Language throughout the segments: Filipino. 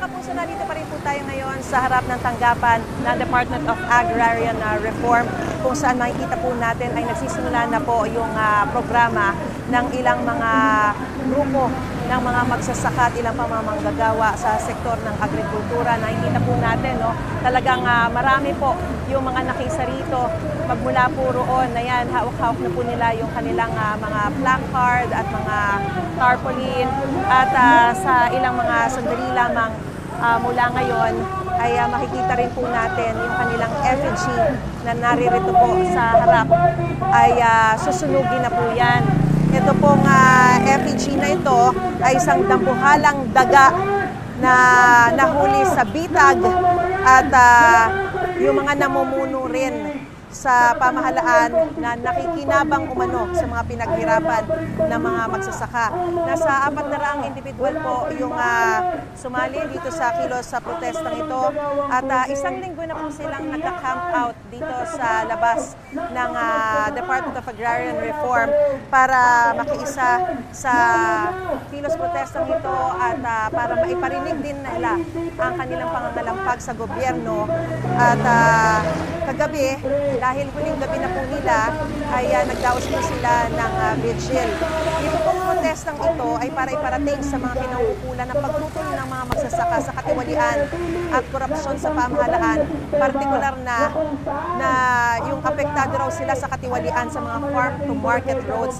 kapuso, nandito pa rin po tayo ngayon sa harap ng tanggapan ng Department of Agrarian Reform, kung saan makikita po natin ay nagsisimula na po yung programa ng ilang mga grupo ng mga magsasaka at ilang pamamanggagawa sa sektor ng agrikultura. Nakikita po natin, no, talagang marami po yung mga nakisa rito. Magmula po roon, na yan, hawak-hawak na po nila yung kanilang mga placard at mga tarpaulin. At sa ilang mga sandali lamang mula ngayon, ay makikita rin po natin yung kanilang effigy na naririto po sa harap ay susunugin na po yan. Ito pong effigy na ito ay isang dambuhalang daga na nahuli sa bitag at yung mga namumuno rin sa pamahalaan na nakikinabang umano sa mga pinaghirapan ng mga magsasaka. Nasa 400 individual po yung sumali dito sa kilos sa protestang ito at isang linggo na po silang nagka-camp out dito sa labas ng Department of Agrarian Reform para makiisa sa kilos protestang ito at para maiparinig din nila ang kanilang pangangalampag sa gobyerno. At kagabi, dahil huling gabi na po nila, ay nagdaos po sila ng vigil. Ito pong protestang ito ay para iparating sa mga kinauukulan ng pagtutol ng mga magsasaka sa katiwalian at korupsyon sa pamahalaan, partikular na yung apektado raw sila sa katiwalian sa mga farm-to-market roads.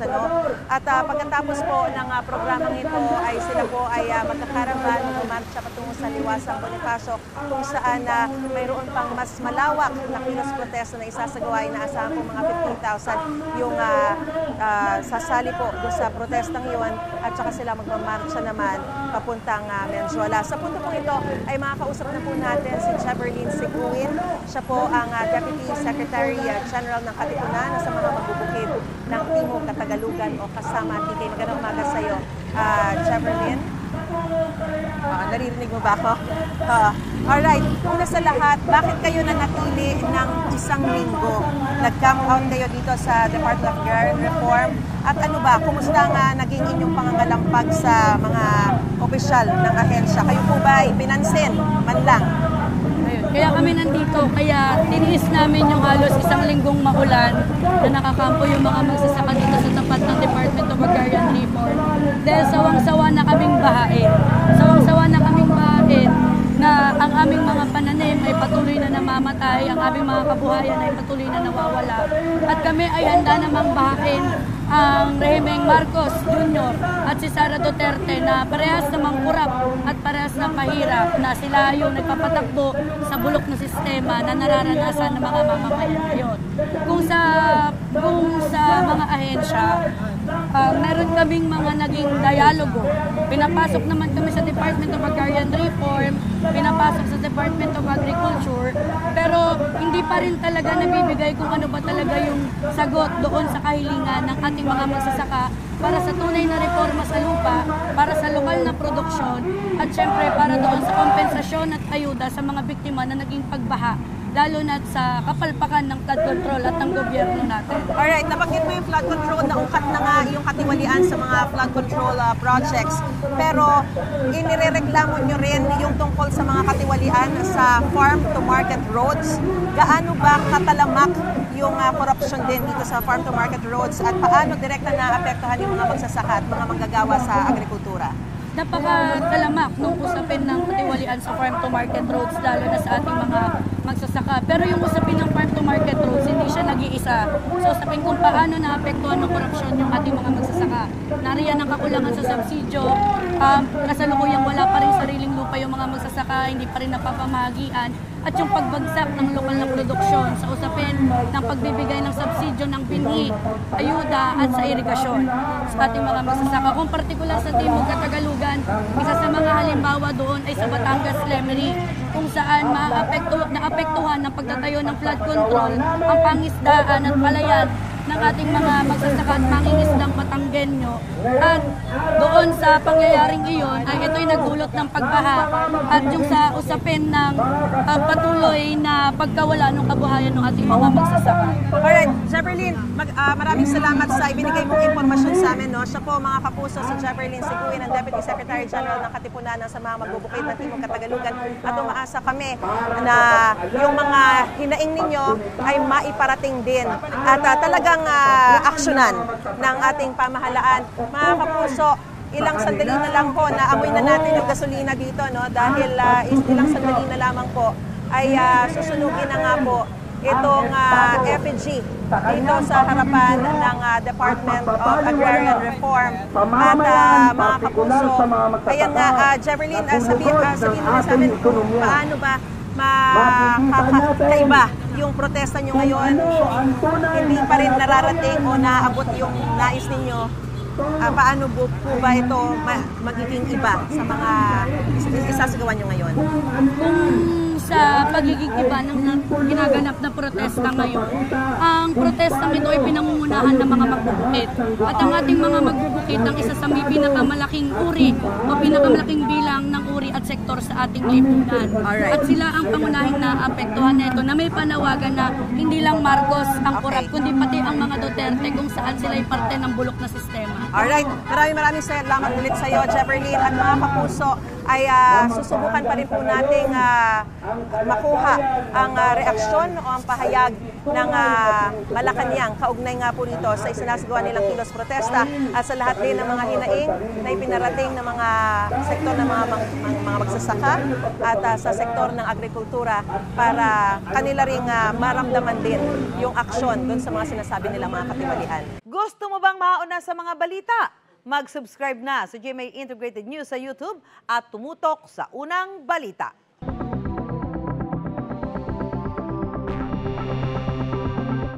At pagkatapos po ng programang ito ay sila po ay magkakaravan, magmamarcha patungo sa Liwasang Bonifacio, kung saan mayroon pang mas malawak na kilos protesto na isasagawa. Inaasahan po mga 15,000 yung sasali po doon sa protestang yun at saka sila magmamarcha naman papuntang Menzuela. Sa punto po ito ay makakausap na po natin si Cheverlyn Siguin. Siya po ang Deputy Secretary General ng Katipunan sa mga magbubukid ng Timog Katagalugan o kasama TK. Magandang umaga sa iyo, Cheverlyn. Naririnig mo ba ako? Alright, una sa lahat, bakit kayo nanatili ng isang linggo? Nag-camp out kayo dito sa Department of Agrarian Reform. At ano ba, kumusta nga naging inyong pangangalampag sa mga opisyal ng ahensya? Kayo po ba ipinansin man lang? Kaya kami nandito, kaya tiniis namin yung halos isang linggong maulan na nakakampo yung mga magsasaka dito sa tapat ng Department of Agrarian Reform. Dahil sawang-sawa na kaming bahain. Sawang-sawa na kaming bahain na ang aming mga pananim ay patuloy na namamatay, ang aming mga kabuhayan ay patuloy na nawawala. At kami ay handa namang bahain ang rehimeng Marcos Jr. at si Sara Duterte na parehas namang kurap at parehas na mahirap na sila yung nagpapatakbo sa bulok na sistema na nararanasan ng mga mamamayan ngayon. Kung sa mga ahensya, meron kaming mga naging dialogo. Pinapasok naman kami sa Department of Agrarian Reform, pinapasok sa Department of Agriculture, pero hindi pa rin talaga nabibigay kung ano ba talaga yung sagot doon sa kahilingan ng ating mga magsasaka para sa tunay na reforma sa lupa, para sa lokal na produksyon, at syempre para doon sa kompensasyon at ayuda sa mga biktima na naging pagbaha, lalo na sa kapalpakan ng flood control at ng gobyerno natin. Alright, nabanggit mo yung flood control, naungkat na nga yung katiwalian sa mga flood control projects. Pero inirereklamo nyo rin yung tungkol sa mga katiwalian sa farm-to-market roads. Gaano ba katalamak yung corruption din dito sa farm-to-market roads at paano direkta na apektuhan yung mga magsasaka at mga manggagawa sa agrikultura? Napakatalamak nung usapin ng katiwalian sa farm-to-market roads, lalo na sa ating mga magsasaka. Pero yung usapin ng farm-to-market roads, hindi siya nag-iisa. So usapin kung paano naapektuhan ng korupsyon yung ating mga magsasaka. Nariyan ang kakulangan sa subsidyo, kasalukuyang wala pa rin sariling lupa yung mga magsasaka, hindi pa rin napapamahagian, at yung pagbagsak ng lokal na produksyon sa usapin ng pagbibigay ng subsidyo ng binhi, ayuda at sa irigasyon sa ating mga magsasaka. Kung partikular sa Timog Katagalugan, isa sa mga halimbawa doon ay sa Batangas Lemery, kung saan naapektuhan ng pagtatayo ng flood control ang pangisdaan at palayan ng ating mga magsasaka at mangingisdang Batanggenyo. At doon sa pangyayaring iyon ay ito'y nagdulot ng pagbaha at yung sa usapin ng patuloy na pagkawala ng kabuhayan ng ating mga magsasaka. Alright, Jefferlyn, maraming salamat sa ibinigay mong impormasyon sa amin. No? Siya po, mga kapuso, si Jefferlyn Siguin, ang Deputy Secretary General ng Katipunan ng Samaang Magbubukid ng Timog Katagalugan. At umaasa kami na yung mga hinaing ninyo ay maiparating din at talagang aksyonan ng ating pamahalaan. Mga kapuso, ilang sandali na lang po, naamoy na natin yung gasolina dito, no? Dahil ilang sandali na lamang po ay susunugin na nga po itong effigy dito sa harapan ng Department of Agrarian Reform. At mga kapuso, ayan nga, Jefferlyn, sabihin mo na sa amin kung paano ba makakaiba yung protesta nyo ngayon kung hindi pa rin nararating o naabot yung nais ninyo. Paano po ba ito magiging iba sa mga isasagawa nyo ngayon? Sa pagiging iba ng ginaganap na protesta ngayon, ang protestang ito ay pinangungunahan ng mga magbubukid. At ang ating mga magbubukid ang isa sa may pinakamalaking uri o pinakamalaking bilang ng uri at sektor sa ating lipunan. At sila ang pangunahing naapektuhan na ito na may panawagan na hindi lang Marcos ang kurap, kundi pati ang mga Duterte kung saan sila ay parte ng bulok na sistema. Alright, maraming salamat ulit sa iyo, Jefferlyn. At mga kapuso, ay susubukan pa rin po nating makuha ang reaksyon o ang pahayag ng Malacanang kaugnay nga po nito sa isinasagawa nilang kilos protesta at sa lahat din ng mga hinaing na ipinarating ng mga sektor ng mga magsasaka at sa sektor ng agrikultura para kanila ring maramdaman din yung aksyon doon sa mga sinasabi nilang mga katiwalian. Gusto mo bang mauna sa mga balita? Mag-subscribe na sa GMA Integrated News sa YouTube at tumutok sa unang balita.